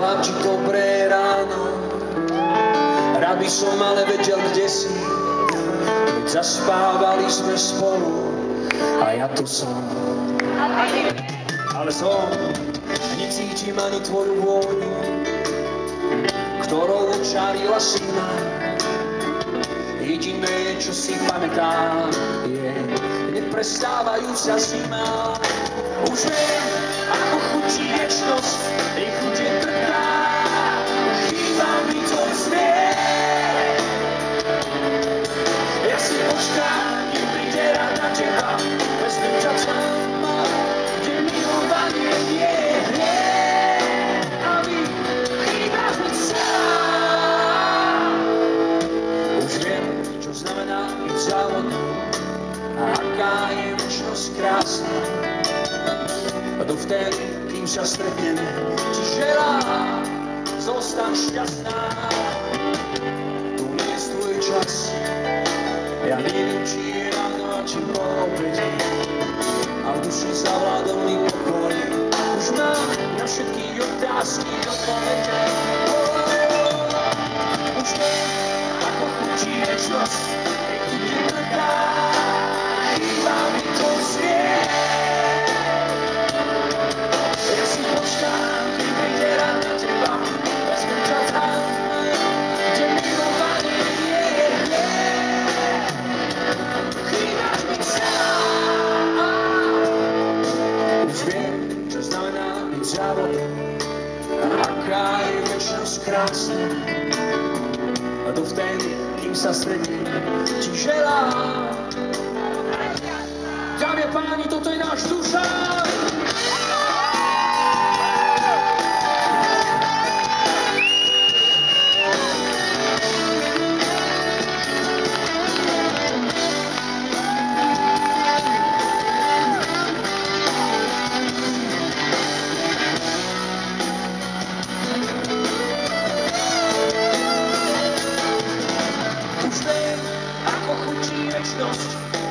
Želám ti dobré ráno, rád by som ale vedel, kde si. Veď zaspávali sme spolu a ja tu som. Ale som, necítim ani tvoju vôňu, ktorou očarila si ma. Jediné, čo si pamätám, je neprestávajúca zima. Už viem, ako chutí večnosť, ich chute trká, chýba mi tvoj smiech. Ja si počkám, kým príde rád na teba, vezmem ťa tam, kde milovanie je hriech. A vy chýbaš mi sám. Už viem, čo znamená byť závodnou, a aká je večnosť krásna. A dovtedy, kým sa stretneme, ti želám, zostaň šťastná. Tu nie je tvoj čas, ja neviem, či je ráno a či po obede, a v duši zavládol mi pokoj. Už mám na všetky otázky odpovede. Už viem, ako chutí večnosť, nech tu netrká, chýba mi to smiech. Ja si počkám, kým príde rád na teba, vezmem ťa tam, kde milovanie je hriech. Chýbaš mi sám. Už viem, čo znamená byť závodom, a aká je večnosť krásna. A dovtedy, kým sa stretneme, ti želám. Dámy a páni, toto je náš Dušan!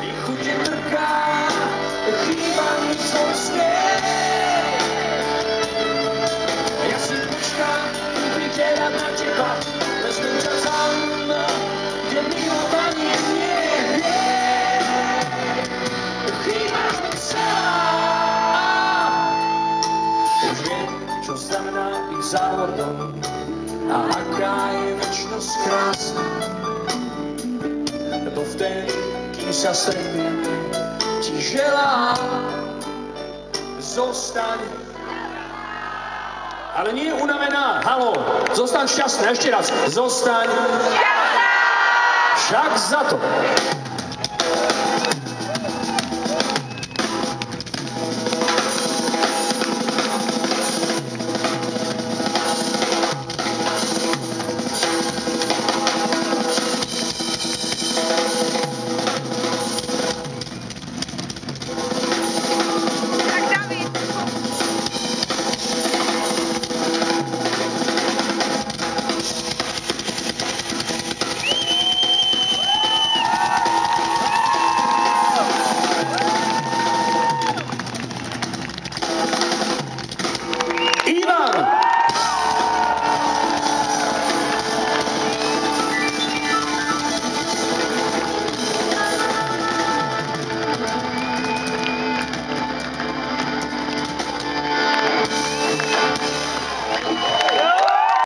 Ich chute trká, chýba mi tvoj smiech. Ja si počkám, kým príde rád na teba, vezmem ťa tam, kde milovanie nie je hriech. Chýbaš mi sám. Už viem, čo znamená byť závodom, a aká je večnosť krásna. Dovtedy, kým sa stretneme, ti želám, zostaň. Ale nie unavená, haló, zostaň šťastná, ešte raz, zostaň. Však za to.